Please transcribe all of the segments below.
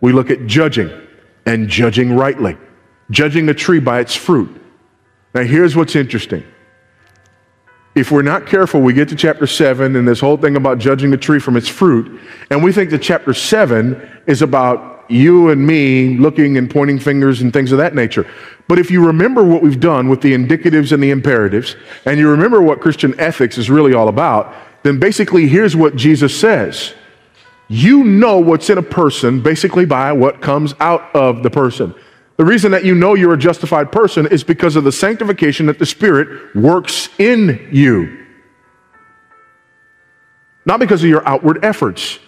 We look at judging and judging rightly, judging a tree by its fruit. Now here's what's interesting. If we're not careful, we get to chapter 7 and this whole thing about judging a tree from its fruit, and we think that chapter 7 is about you and me looking and pointing fingers and things of that nature. But if you remember what we've done with the indicatives and the imperatives, and you remember what Christian ethics is really all about, then basically here's what Jesus says. You know what's in a person basically by what comes out of the person. The reason that you know you're a justified person is because of the sanctification that the Spirit works in you. Not because of your outward efforts.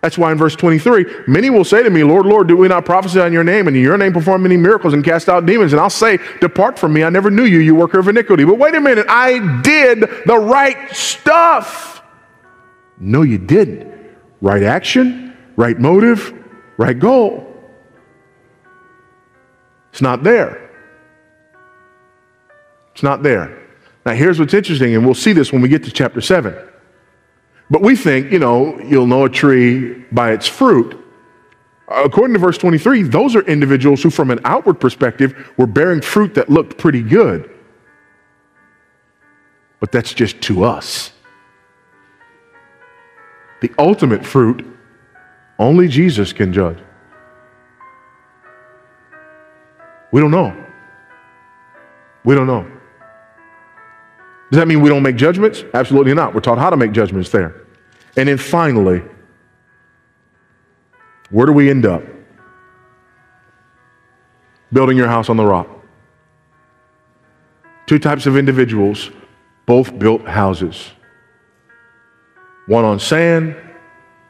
That's why in verse 23, many will say to me, Lord, Lord, do we not prophesy in your name, and in your name perform many miracles and cast out demons? And I'll say, depart from me, I never knew you, you worker of iniquity. But wait a minute, I did the right stuff. No, you didn't. Right action, right motive, right goal. It's not there. It's not there. Now here's what's interesting, and we'll see this when we get to chapter 7. But we think, you'll know a tree by its fruit. According to verse 23, those are individuals who from an outward perspective were bearing fruit that looked pretty good. But that's just to us. The ultimate fruit, only Jesus can judge. We don't know. We don't know. Does that mean we don't make judgments? Absolutely not. We're taught how to make judgments there. And then finally, where do we end up? Building your house on the rock. Two types of individuals, both built houses. One on sand,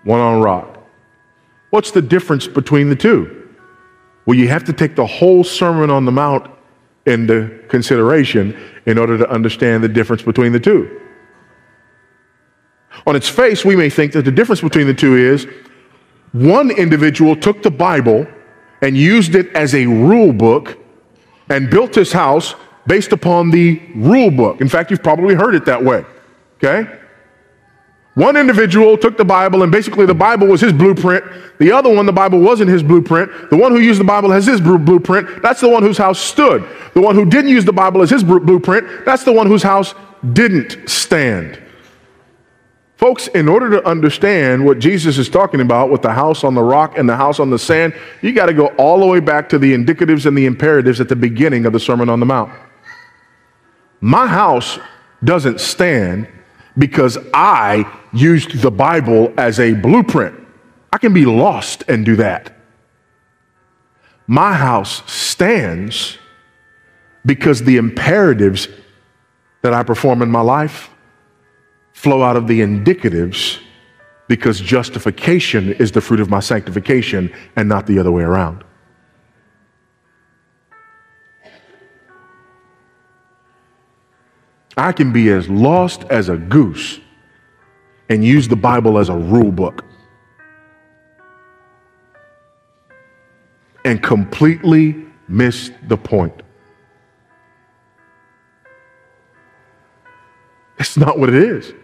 one on rock. What's the difference between the two? Well, you have to take the whole Sermon on the Mount into consideration in order to understand the difference between the two. On its face, we may think that the difference between the two is one individual took the Bible and used it as a rule book and built his house based upon the rule book. In fact, you've probably heard it that way, okay? One individual took the Bible and basically the Bible was his blueprint. The other one, the Bible wasn't his blueprint. The one who used the Bible as his blueprint, that's the one whose house stood. The one who didn't use the Bible as his blueprint, that's the one whose house didn't stand. Folks, in order to understand what Jesus is talking about with the house on the rock and the house on the sand, you got to go all the way back to the indicatives and the imperatives at the beginning of the Sermon on the Mount. My house doesn't stand because I used the Bible as a blueprint. I can be lost and do that. My house stands because the imperatives that I perform in my life flow out of the indicatives, because justification is the fruit of my sanctification and not the other way around. I can be as lost as a goose and use the Bible as a rule book and completely miss the point. It's not what it is.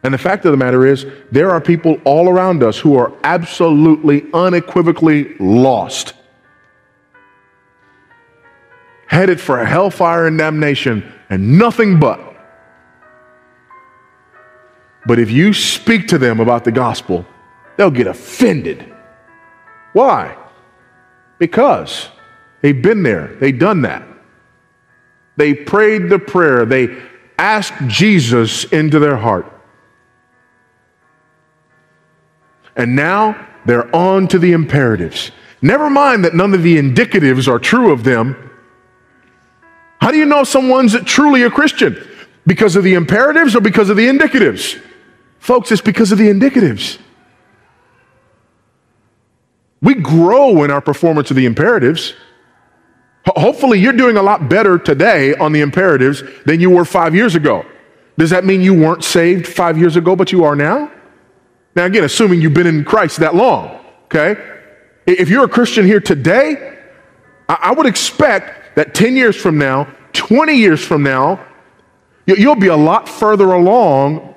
And the fact of the matter is, there are people all around us who are absolutely, unequivocally lost, headed for hellfire and damnation and nothing but. But if you speak to them about the gospel, they'll get offended. Why? Because they've been there, they've done that. They prayed the prayer, they asked Jesus into their heart. And now they're on to the imperatives. Never mind that none of the indicatives are true of them. How do you know someone's truly a Christian? Because of the imperatives or because of the indicatives? Folks, it's because of the indicatives. We grow in our performance of the imperatives. Hopefully you're doing a lot better today on the imperatives than you were 5 years ago. Does that mean you weren't saved 5 years ago, but you are now? Now again, assuming you've been in Christ that long, okay? If you're a Christian here today, I would expect that 10 years from now, 20 years from now, you'll be a lot further along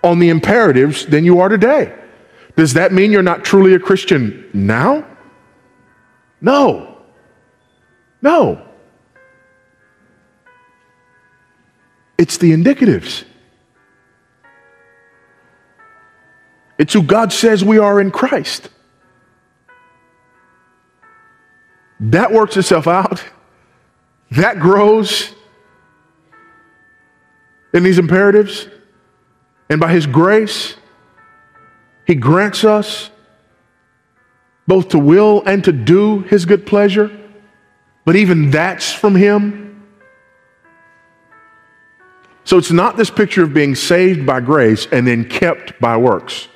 on the imperatives than you are today. Does that mean you're not truly a Christian now? No. No. It's the indicatives. It's who God says we are in Christ. That works itself out. That grows in these imperatives. And by His grace, He grants us both to will and to do His good pleasure. But even that's from Him. So it's not this picture of being saved by grace and then kept by works.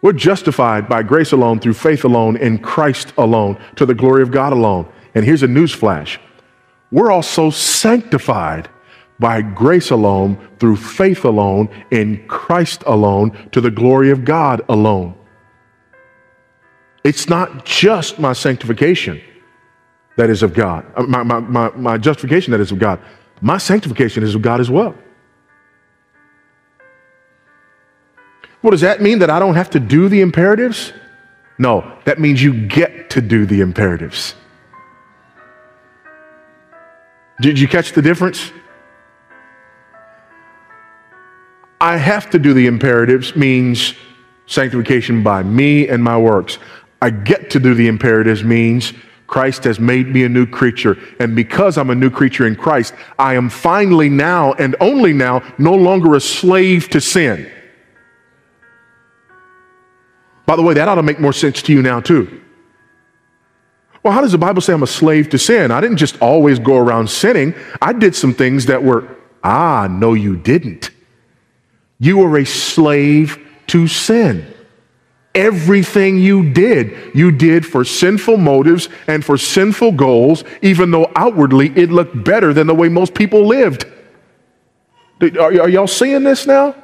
We're justified by grace alone, through faith alone, in Christ alone, to the glory of God alone. And here's a news flash. We're also sanctified by grace alone, through faith alone, in Christ alone, to the glory of God alone. It's not just my sanctification that is of God, my justification that is of God. My sanctification is of God as well. Well, does that mean that I don't have to do the imperatives? No, that means you get to do the imperatives. Did you catch the difference? I have to do the imperatives means sanctification by me and my works. I get to do the imperatives means Christ has made me a new creature. And because I'm a new creature in Christ, I am finally now and only now no longer a slave to sin. By the way, that ought to make more sense to you now too. Well, how does the Bible say I'm a slave to sin? I didn't just always go around sinning. I did some things that were, no, you didn't. You were a slave to sin. Everything you did for sinful motives and for sinful goals, even though outwardly it looked better than the way most people lived. Are y'all seeing this now?